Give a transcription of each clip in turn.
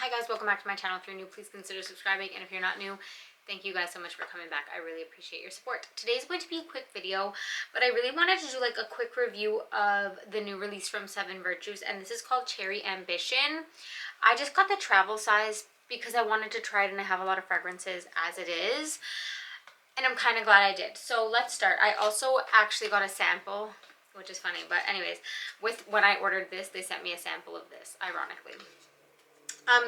Hi guys, welcome back to my channel. If you're new, please consider subscribing, and if you're not new, thank you guys so much for coming back. I really appreciate your support. Today's going to be a quick video, but I really wanted to do like a quick review of the new release from Seven Virtues, and this is called Cherry Ambition. I just got the travel size because I wanted to try it, and I have a lot of fragrances as it is, and I'm kind of glad I did. So let's start. I also actually got a sample, which is funny, but anyways, when I ordered this, they sent me a sample of this, ironically.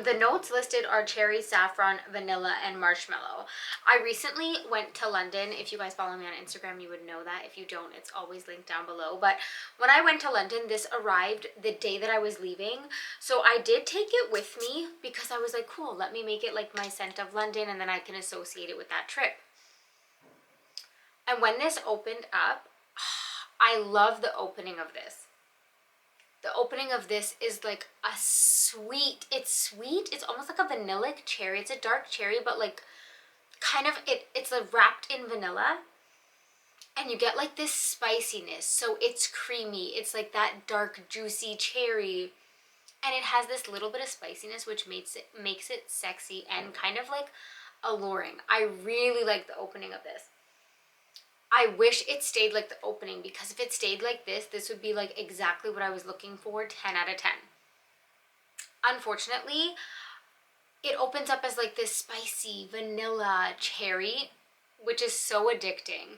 The notes listed are cherry, saffron, vanilla, and marshmallow. I recently went to London. If you guys follow me on Instagram, you would know that. If you don't, it's always linked down below. But when I went to London, this arrived the day that I was leaving. So I did take it with me because I was like, cool, let me make it like my scent of London, and then I can associate it with that trip. And when this opened up, I love the opening of this. The opening of this is like a sweet, it's almost like a vanillic cherry. It's a dark cherry, but like kind of, it's like wrapped in vanilla. And you get like this spiciness, so it's creamy. It's like that dark, juicy cherry. And it has this little bit of spiciness, which makes it sexy and kind of like alluring. I really like the opening of this. I wish it stayed like the opening, because if it stayed like this would be like exactly what I was looking for, 10 out of 10. Unfortunately, it opens up as like this spicy vanilla cherry, which is so addicting.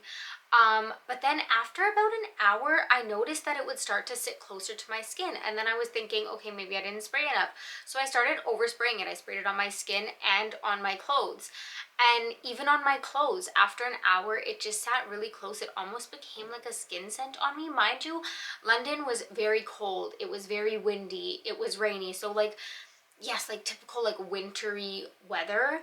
But then after about an hour, I noticed that it would start to sit closer to my skin. And then I was thinking, okay, maybe I didn't spray enough. So I started overspraying it. I sprayed it on my skin and on my clothes. And even on my clothes, after an hour, it just sat really close. It almost became like a skin scent on me. Mind you, London was very cold. It was very windy. It was rainy. So like, yes, like typical like wintry weather.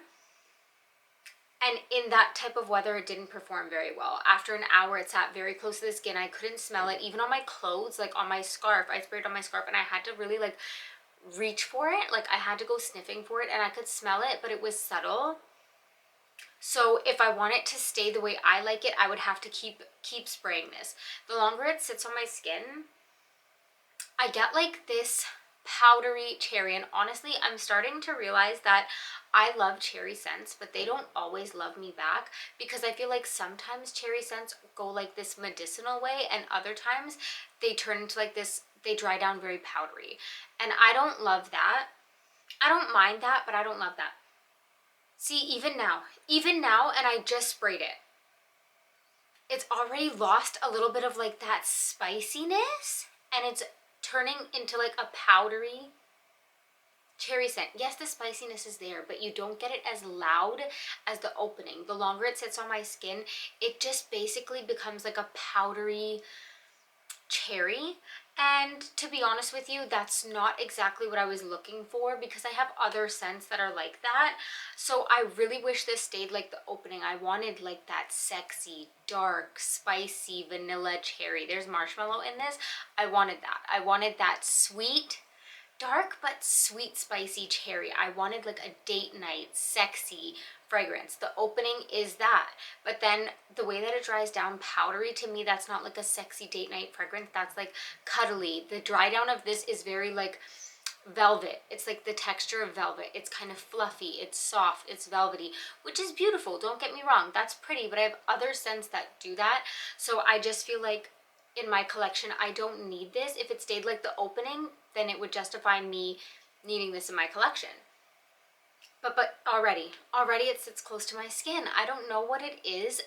And in that type of weather, it didn't perform very well. After an hour, it sat very close to the skin. I couldn't smell it. Even on my clothes, like on my scarf, I sprayed on my scarf, and I had to really like reach for it. Like I had to go sniffing for it, and I could smell it, but it was subtle. So if I want it to stay the way I like it, I would have to keep spraying this. The longer it sits on my skin, I get like this powdery cherry. And honestly, I'm starting to realize that I love cherry scents, but they don't always love me back, because I feel like sometimes cherry scents go like this medicinal way, and other times they turn into like this, they dry down very powdery. And I don't love that. I don't mind that, but I don't love that. See, even now, and I just sprayed it, it's already lost a little bit of like that spiciness, and it's turning into like a powdery cherry scent. Yes, the spiciness is there, but you don't get it as loud as the opening. The longer it sits on my skin, it just basically becomes like a powdery cherry. And to be honest with you, that's not exactly what I was looking for, because I have other scents that are like that. So I really wish this stayed like the opening. I wanted like that sexy, dark, spicy vanilla cherry. There's marshmallow in this. I wanted that. I wanted that sweet, dark but sweet, spicy cherry. I wanted like a date night, sexy fragrance. The opening is that, but then the way that it dries down powdery, to me, that's not like a sexy date night fragrance. That's like cuddly. The dry down of this is very like velvet. It's like the texture of velvet. It's kind of fluffy, it's soft, it's velvety, which is beautiful, don't get me wrong, that's pretty, but I have other scents that do that. So I just feel like in my collection, I don't need this. If it stayed like the opening, then it would justify me needing this in my collection. But already it sits close to my skin. I don't know what it is.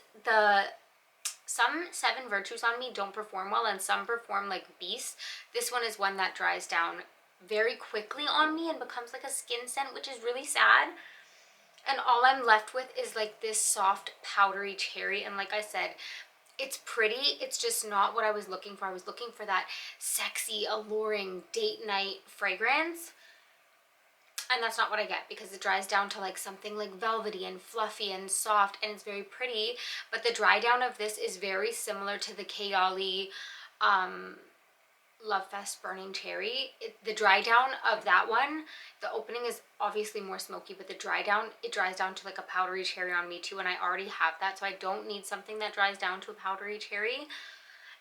Some Seven Virtues on me don't perform well, and some perform like beasts. This one is one that dries down very quickly on me and becomes like a skin scent, which is really sad. And all I'm left with is like this soft powdery cherry. And like I said, it's pretty, it's just not what I was looking for. I was looking for that sexy, alluring date night fragrance, and that's not what I get, because it dries down to like something like velvety and fluffy and soft, and it's very pretty. But the dry down of this is very similar to the Kayali Love Fest Burning Cherry. The dry down of that one, the opening is obviously more smoky, but the dry down, it dries down to like a powdery cherry on me too, and I already have that, so I don't need something that dries down to a powdery cherry.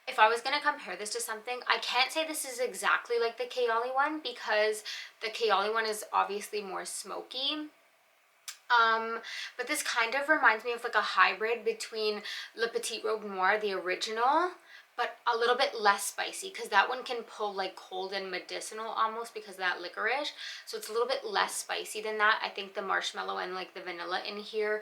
If I was going to compare this to something, I can't say this is exactly like the Kayali one because the Kayali one is obviously more smoky. But this kind of reminds me of like a hybrid between Le Petit Robe Noir, the original, but a little bit less spicy because that one can pull like cold and medicinal almost because of that licorice. So it's a little bit less spicy than that. I think the marshmallow and like the vanilla in here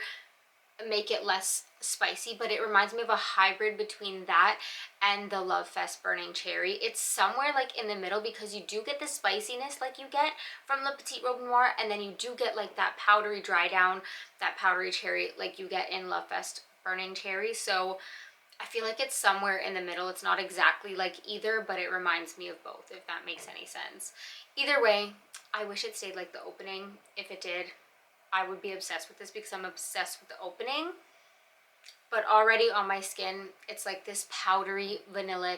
make it less spicy, but it reminds me of a hybrid between that and the Love Fest Burning Cherry. It's somewhere like in the middle because you do get the spiciness like you get from Le Petit Robe Noir, and then you do get like that powdery dry down, that powdery cherry like you get in Love Fest Burning Cherry. So I feel like it's somewhere in the middle. It's not exactly like either, but it reminds me of both, if that makes any sense. Either way, I wish it stayed like the opening. If it did, I would be obsessed with this because I'm obsessed with the opening. But already on my skin, it's like this powdery vanillic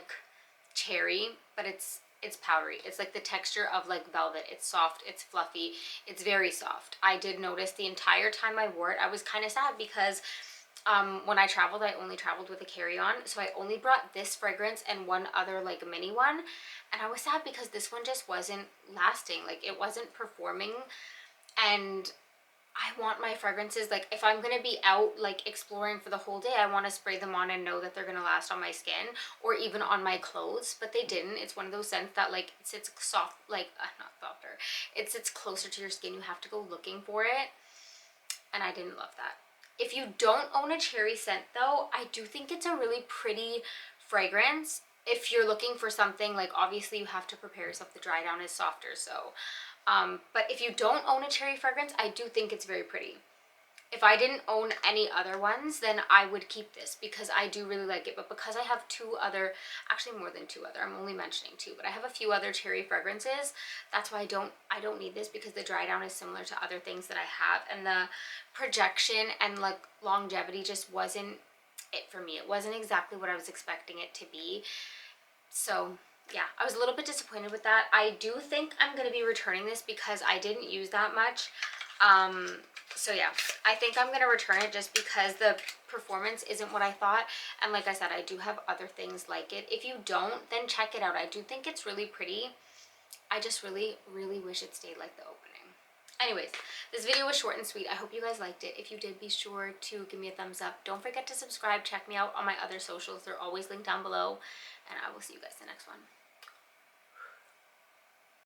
cherry, but it's powdery. It's like the texture of like velvet. It's soft, it's fluffy, it's very soft. I did notice the entire time I wore it, I was kind of sad because when I traveled, I only traveled with a carry-on, so I only brought this fragrance and one other like mini one, and I was sad because this one just wasn't lasting. Like it wasn't performing, and I want my fragrances, like if I'm gonna be out like exploring for the whole day, I want to spray them on and know that they're gonna last on my skin or even on my clothes, but they didn't. It's one of those scents that like it sits soft, like not softer, it sits closer to your skin. You have to go looking for it, and I didn't love that. If you don't own a cherry scent though, I do think it's a really pretty fragrance. If you're looking for something, like obviously you have to prepare yourself, the dry down is softer, so but if you don't own a cherry fragrance, I do think it's very pretty. If I didn't own any other ones, then I would keep this because I do really like it. But because I have two other, actually more than two other, I'm only mentioning two, but I have a few other cherry fragrances. That's why I don't need this, because the dry down is similar to other things that I have, and the projection and like longevity just wasn't it for me. It wasn't exactly what I was expecting it to be. So yeah, I was a little bit disappointed with that. I do think I'm going to be returning this because I didn't use that much. So yeah, I think I'm going to return it just because the performance isn't what I thought. And like I said, I do have other things like it. If you don't, then check it out. I do think it's really pretty. I just really, really wish it stayed like the opening. Anyways, this video was short and sweet. I hope you guys liked it. If you did, be sure to give me a thumbs up. Don't forget to subscribe. Check me out on my other socials. They're always linked down below. And I will see you guys in the next one.